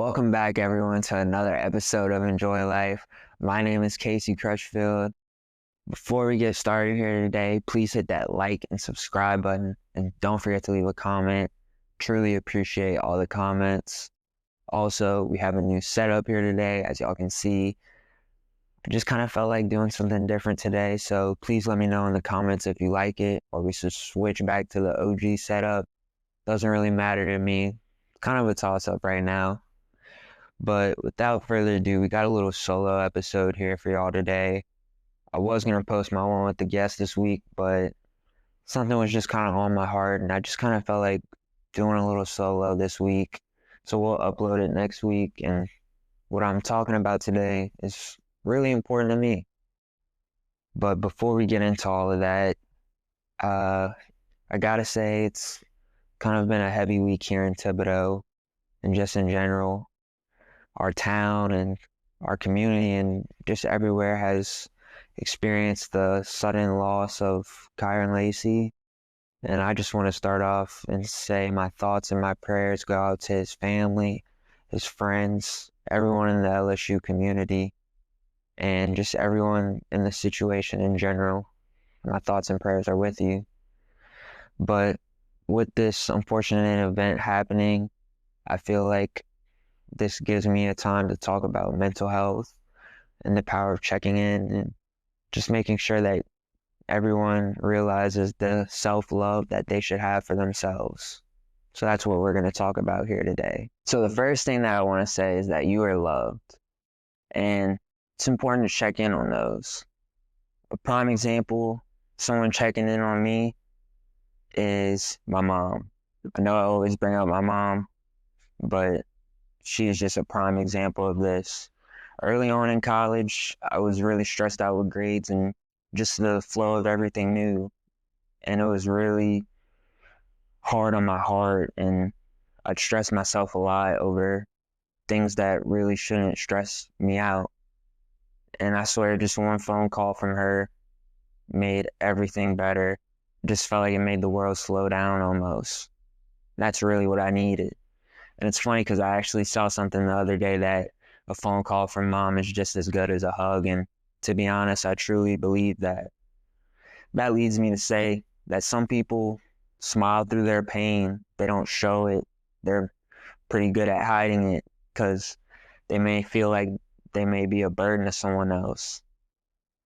Welcome back, everyone, to another episode of Enjoy Life. My name is Casey Crutchfield. Before we get started here today, please hit that like and subscribe button, and don't forget to leave a comment. Truly appreciate all the comments. Also, we have a new setup here today, as y'all can see. I just kind of felt like doing something different today, so please let me know in the comments if you like it, or we should switch back to the OG setup. Doesn't really matter to me. Kind of a toss-up right now. But without further ado, we got a little solo episode here for y'all today. I was going to post my one with the guest this week, but something was just kind of on my heart, and I just kind of felt like doing a little solo this week. So we'll upload it next week, and what I'm talking about today is really important to me. But before we get into all of that, I gotta say it's kind of been a heavy week here in Thibodaux, and just in general. Our town and our community and just everywhere has experienced the sudden loss of Kyron Lacey. And I just want to start off and say my thoughts and my prayers go out to his family, his friends, everyone in the LSU community, and just everyone in the situation in general. My thoughts and prayers are with you. But with this unfortunate event happening, I feel like this gives me a time to talk about mental health and the power of checking in and just making sure that everyone realizes the self-love that they should have for themselves. So that's what we're going to talk about here today. So the first thing that I want to say is that you are loved, and it's important to check in on those. A prime example, someone checking in on me is my mom. I know I always bring up my mom, but she is just a prime example of this. Early on in college, I was really stressed out with grades and just the flow of everything new. And it was really hard on my heart, and I'd stress myself a lot over things that really shouldn't stress me out. And I swear, just one phone call from her made everything better. Just felt like it made the world slow down almost. That's really what I needed. And it's funny because I actually saw something the other day that a phone call from mom is just as good as a hug. And to be honest, I truly believe that. That leads me to say that some people smile through their pain. They don't show it. They're pretty good at hiding it because they may feel like they may be a burden to someone else.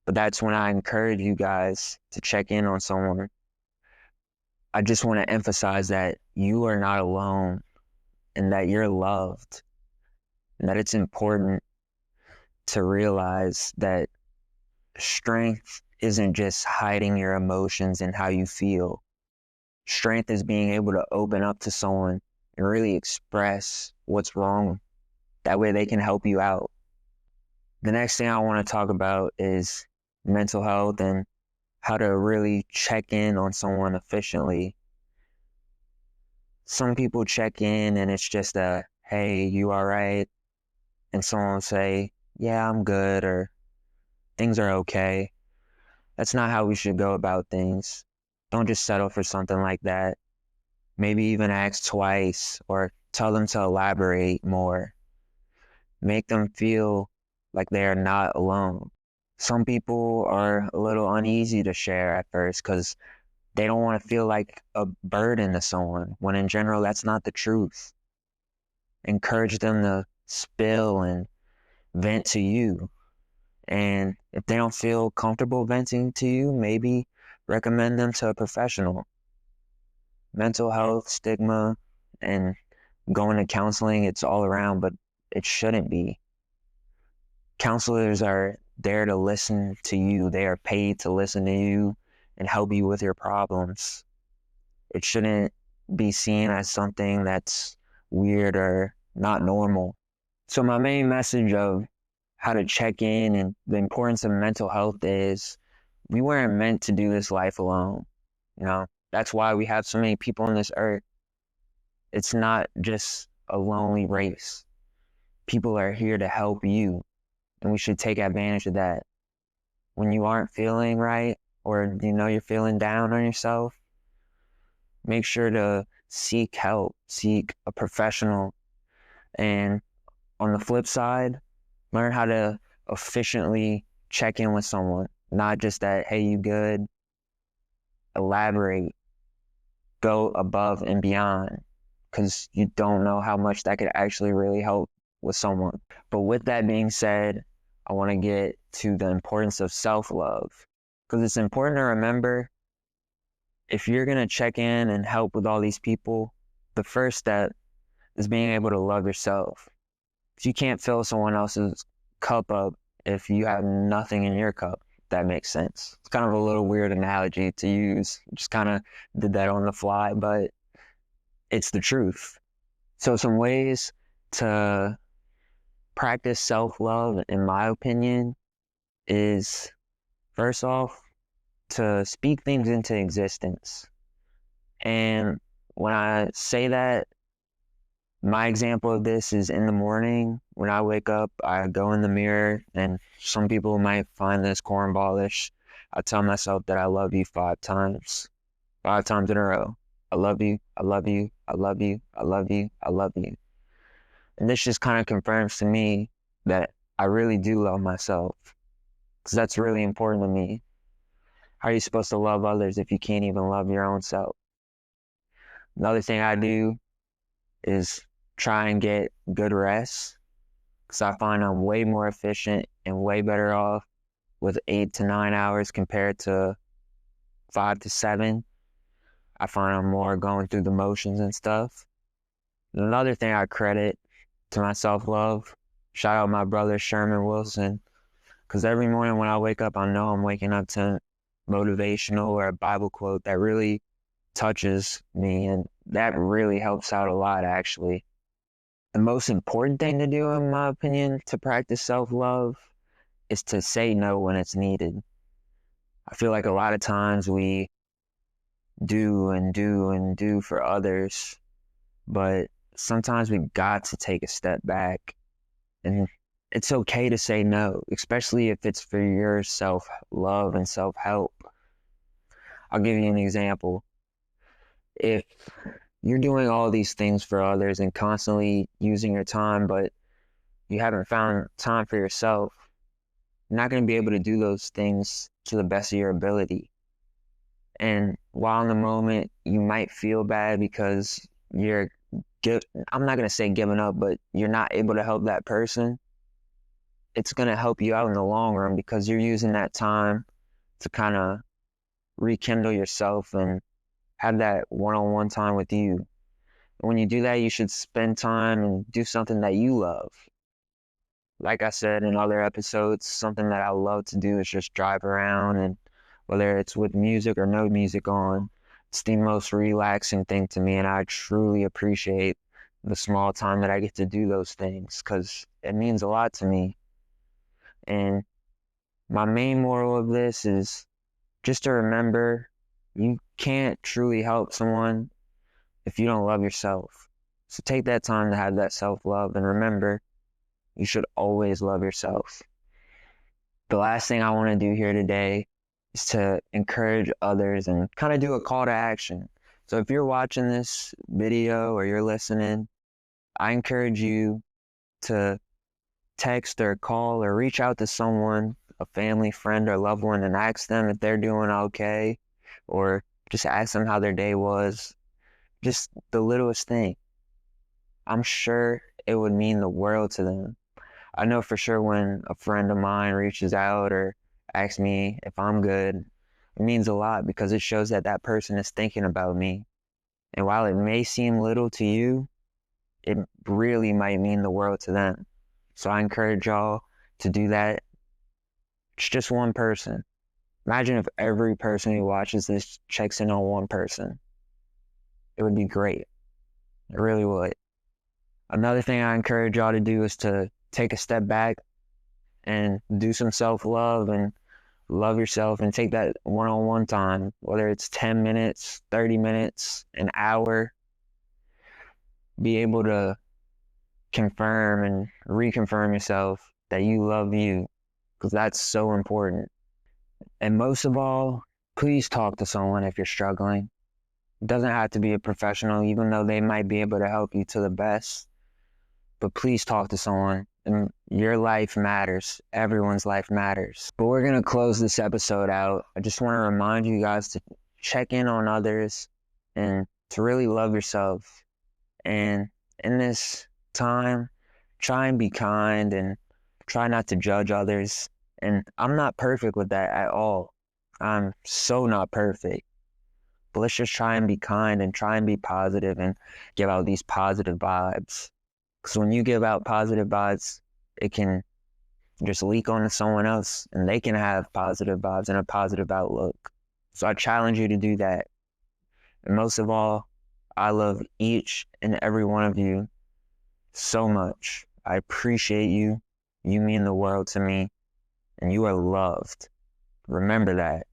But that's when I encourage you guys to check in on someone. I just want to emphasize that you are not alone, and that you're loved, and that it's important to realize that strength isn't just hiding your emotions and how you feel. Strength is being able to open up to someone and really express what's wrong. That way they can help you out. The next thing I want to talk about is mental health and how to really check in on someone efficiently. Some people check in and it's just a, hey, you all right? And someone will say, yeah, I'm good, or things are okay. That's not how we should go about things. Don't just settle for something like that. Maybe even ask twice or tell them to elaborate more. Make them feel like they are not alone. Some people are a little uneasy to share at first because they don't want to feel like a burden to someone, when in general, that's not the truth. Encourage them to spill and vent to you. And if they don't feel comfortable venting to you, maybe recommend them to a professional. Mental health, stigma, and going to counseling, it's all around, but it shouldn't be. Counselors are there to listen to you. They are paid to listen to you and help you with your problems. It shouldn't be seen as something that's weird or not normal. So my main message of how to check in and the importance of mental health is we weren't meant to do this life alone. That's why we have so many people on this earth. It's not just a lonely race. People are here to help you, and we should take advantage of that. When you aren't feeling right, or you're feeling down on yourself, make sure to seek help, seek a professional. And On the flip side, learn how to efficiently check in with someone, not just that, hey, you good? Elaborate, go above and beyond, because you don't know how much that could actually really help with someone. But with that being said, I want to get to the importance of self-love, because it's important to remember, if you're going to check in and help with all these people, the first step is being able to love yourself. You can't fill someone else's cup up if you have nothing in your cup. If that makes sense. It's kind of a little weird analogy to use. Just kind of did that on the fly, but it's the truth. So some ways to practice self-love, in my opinion, is first off, to speak things into existence. And when I say that, my example of this is in the morning when I wake up, I go in the mirror, and some people might find this cornballish. I tell myself that I love you 5 times in a row. I love you, I love you, I love you, I love you, I love you. And this just kind of confirms to me that I really do love myself, because that's really important to me. How are you supposed to love others if you can't even love your own self? Another thing I do is try and get good rest, because I find I'm way more efficient and way better off with 8 to 9 hours compared to 5 to 7. I find I'm more going through the motions and stuff. Another thing I credit to my self-love, shout out my brother Sherman Wilson, because every morning when I wake up, I know I'm waking up to motivational or a Bible quote that really touches me, and that really helps out a lot, actually. The most important thing to do, in my opinion, to practice self-love is to say no when it's needed. I feel like a lot of times we do and do and do for others, but sometimes we got to take a step back, and it's okay to say no, especially if it's for your self-love and self-help. I'll give you an example. If you're doing all these things for others and constantly using your time, but you haven't found time for yourself, you're not going to be able to do those things to the best of your ability. And while in the moment, you might feel bad because I'm not going to say giving up, but you're not able to help that person. It's going to help you out in the long run, because you're using that time to kind of rekindle yourself and have that one-on-one time with you. When you do that, you should spend time and do something that you love. Like I said in other episodes, something that I love to do is just drive around, and whether it's with music or no music on, it's the most relaxing thing to me, and I truly appreciate the small time that I get to do those things, because it means a lot to me. And my main moral of this is just to remember, you can't truly help someone if you don't love yourself. So take that time to have that self-love, and remember, you should always love yourself. The last thing I want to do here today is to encourage others and kind of do a call to action. So if you're watching this video or you're listening, I encourage you to text or call or reach out to someone, a family, friend, or loved one, and ask them if they're doing okay, or just ask them how their day was. Just the littlest thing. I'm sure it would mean the world to them. I know for sure when a friend of mine reaches out or asks me if I'm good, it means a lot, because it shows that that person is thinking about me. And while it may seem little to you, it really might mean the world to them. So I encourage y'all to do that. It's just one person. Imagine if every person who watches this checks in on one person. It would be great. It really would. Another thing I encourage y'all to do is to take a step back and do some self-love and love yourself, and take that one-on-one time, whether it's 10 minutes, 30 minutes, an hour. Be able to confirm and reconfirm yourself that you love you, because that's so important. And most of all, please talk to someone if you're struggling. It doesn't have to be a professional, even though they might be able to help you to the best. but please talk to someone. And your life matters. Everyone's life matters. But we're going to close this episode out. I just want to remind you guys to check in on others and to really love yourself. And in this time, try and be kind and try not to judge others. And I'm not perfect with that at all. I'm so not perfect. But let's just try and be kind and try and be positive and give out these positive vibes. Because when you give out positive vibes, it can just leak onto someone else and they can have positive vibes and a positive outlook. So I challenge you to do that. And most of all, I love each and every one of you so much. I appreciate you. You mean the world to me. And you are loved. Remember that.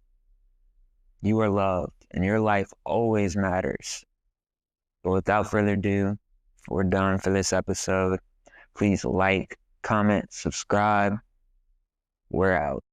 You are loved. And your life always matters. But without further ado, we're done for this episode. Please like, comment, subscribe. We're out.